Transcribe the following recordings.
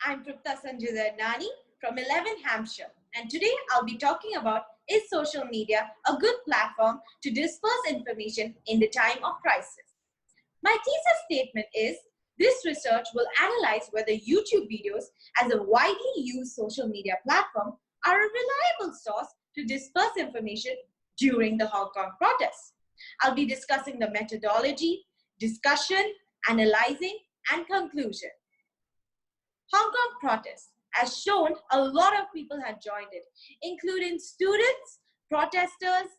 I'm Tripta Sanju Daryanani from 11 Hampshire, and today I'll be talking about, is social media a good platform to disperse information in the time of crisis? My thesis statement is, this research will analyze whether YouTube videos as a widely used social media platform are a reliable source to disperse information during the Hong Kong protests. I'll be discussing the methodology, discussion, analyzing, and conclusion. Hong Kong protests. As shown, a lot of people had joined it, including students, protesters,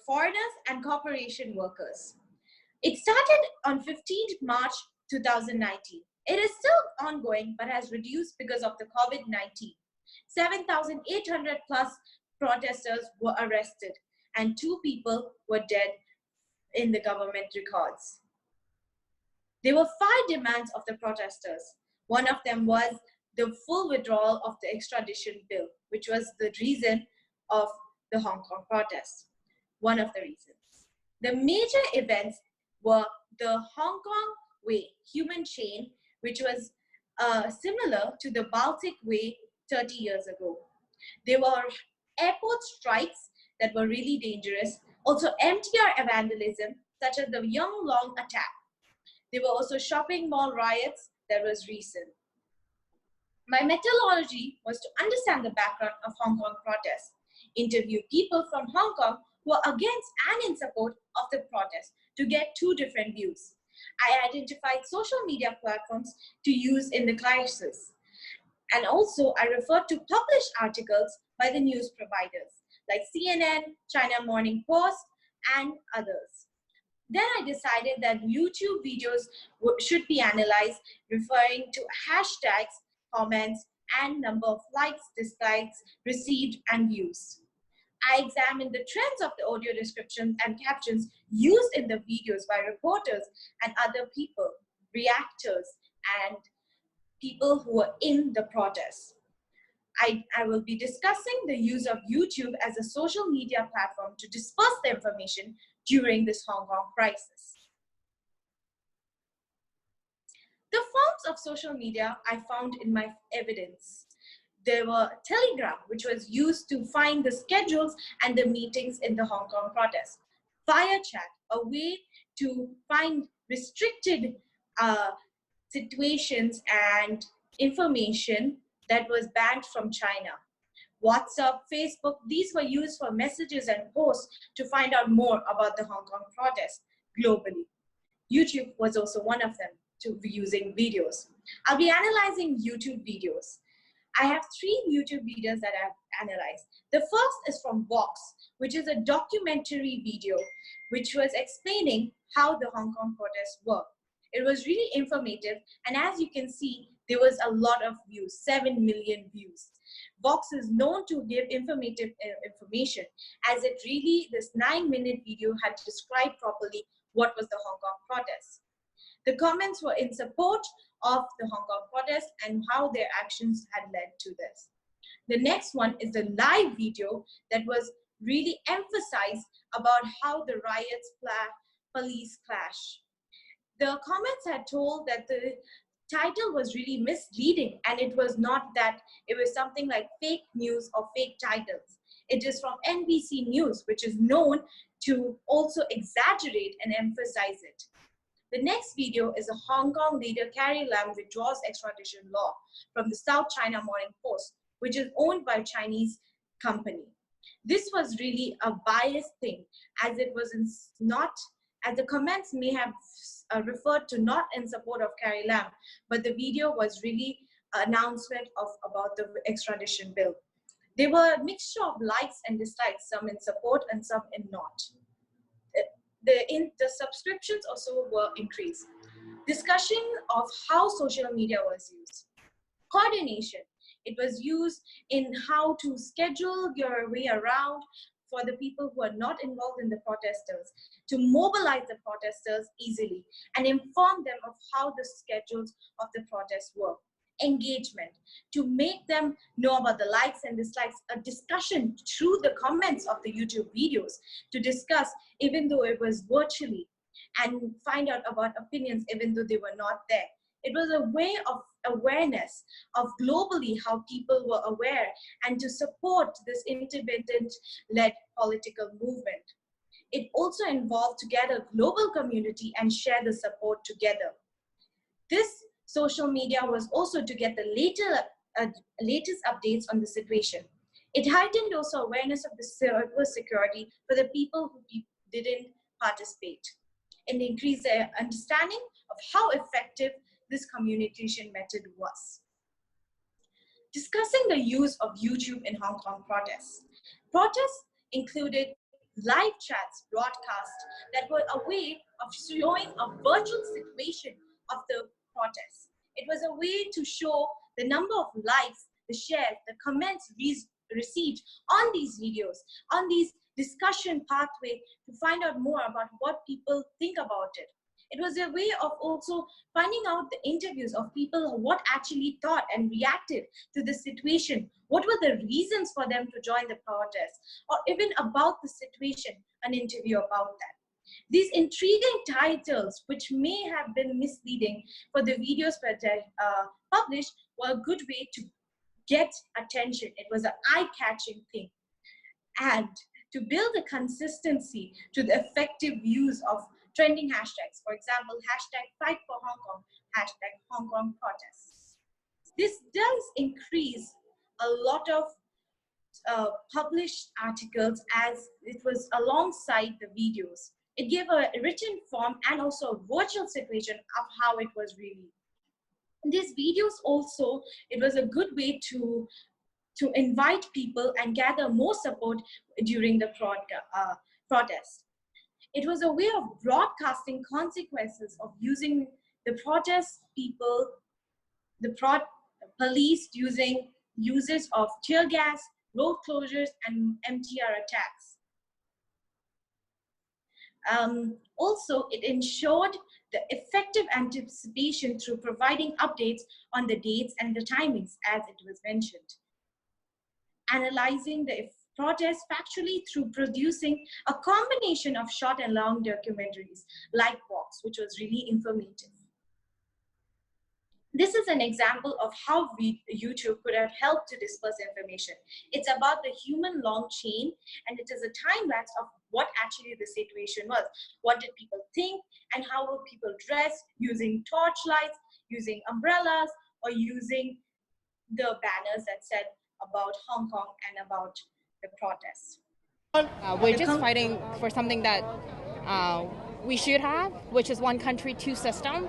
foreigners, and corporation workers. It started on 15th March 2019. It is still ongoing but has reduced because of the COVID-19. 7,800 plus protesters were arrested and 2 people were dead in the government records. There were 5 demands of the protesters. One of them was the full withdrawal of the extradition bill, which was the reason of the Hong Kong protests. One of the reasons. The major events were the Hong Kong Way human chain, which was similar to the Baltic Way 30 years ago. There were airport strikes that were really dangerous, also MTR vandalism, such as the Yung Long attack. There were also shopping mall riots that was recent. My methodology was to understand the background of Hong Kong protests, interview people from Hong Kong who are against and in support of the protest to get 2 different views. I identified social media platforms to use in the crisis. And also I referred to published articles by the news providers like CNN, China Morning Post, and others. Then I decided that YouTube videos should be analyzed, referring to hashtags, comments, and number of likes, dislikes, received, and views. I examined the trends of the audio descriptions and captions used in the videos by reporters and other people, reactors, and people who were in the protests. I will be discussing the use of YouTube as a social media platform to disperse the information during this Hong Kong crisis. The forms of social media I found in my evidence. There were Telegram, which was used to find the schedules and the meetings in the Hong Kong protests. Fire chat, a way to find restricted situations and information that was banned from China. WhatsApp, Facebook, these were used for messages and posts to find out more about the Hong Kong protests globally. YouTube was also one of them to be using videos. I'll be analyzing YouTube videos. I have 3 YouTube videos that I've analyzed. The first is from Vox, which is a documentary video which was explaining how the Hong Kong protests work. It was really informative, and as you can see, there was a lot of views, 7 million views. Vox is known to give informative information, as it really, this 9-minute video had described properly what was the Hong Kong protests. The comments were in support of the Hong Kong protests and how their actions had led to this. The next one is the live video that was really emphasized about how the riots police clash. The comments had told that the title was really misleading, and it was not that, it was something like fake news or fake titles. It is from NBC News, which is known to also exaggerate and emphasize it. The next video is a Hong Kong leader Carrie Lam withdraws extradition law from the South China Morning Post, which is owned by a Chinese company. This was really a biased thing, as it was not, as the comments may have referred to not in support of Carrie Lam, but the video was really an announcement about the extradition bill. There were a mixture of likes and dislikes, some in support and some in not. The subscriptions also were increased. Discussion of how social media was used. Coordination. It was used in how to schedule your way around for the people who are not involved in the protesters, to mobilize the protesters easily and inform them of how the schedules of the protests work. Engagement, to make them know about the likes and dislikes, a discussion through the comments of the YouTube videos to discuss, even though it was virtually, and find out about opinions even though they were not there. It was a way of awareness of globally how people were aware and to support this independent-led political movement. It also involved to get a global community and share the support together. This social media was also to get the latest updates on the situation. It heightened also awareness of the cyber security for the people who didn't participate, and increased their understanding of how effective this communication method was. Discussing the use of YouTube in Hong Kong protests. Protests included live chats broadcast that were a way of showing a virtual situation of the protests. It was a way to show the number of likes, the shares, the comments received on these videos, on these discussion pathway to find out more about what people think about it. It was a way of also finding out the interviews of people, what actually thought and reacted to the situation. What were the reasons for them to join the protest, or even about the situation, an interview about that. These intriguing titles, which may have been misleading for the videos published, were a good way to get attention. It was an eye-catching thing. And to build a consistency to the effective use of trending hashtags, for example, hashtag Fight for Hong Kong, hashtag Hong Kong protests. This does increase a lot of published articles as it was alongside the videos. It gave a written form and also a virtual situation of how it was really. These videos also, it was a good way to invite people and gather more support during the protest. It was a way of broadcasting consequences of using the protest people, the police using uses of tear gas, road closures, and MTR attacks. Also, it ensured the effective anticipation through providing updates on the dates and the timings, as it was mentioned. Analyzing the protest factually through producing a combination of short and long documentaries like Vox, which was really informative. This is an example of how YouTube could have helped to disperse information. It's about the human long chain, and it is a time lapse of what actually the situation was. What did people think, and how were people dressed, using torchlights, using umbrellas, or using the banners that said about Hong Kong and about the protests. We're just fighting for something that we should have, which is one country, two systems.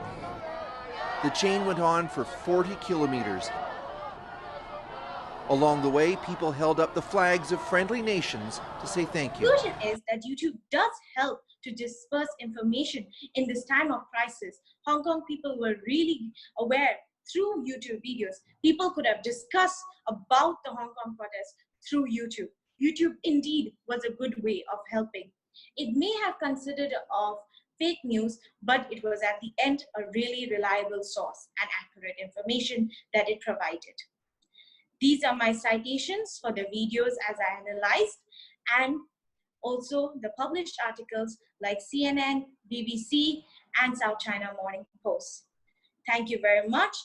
The chain went on for 40 kilometers. Along the way, people held up the flags of friendly nations to say thank you. The conclusion is that YouTube does help to disperse information in this time of crisis. Hong Kong people were really aware through YouTube videos. People could have discussed about the Hong Kong protests through YouTube. YouTube indeed was a good way of helping. It may have considered of fake news, but it was at the end a really reliable source and accurate information that it provided. These are my citations for the videos as I analyzed, and also the published articles like CNN, BBC, and South China Morning Post. Thank you very much.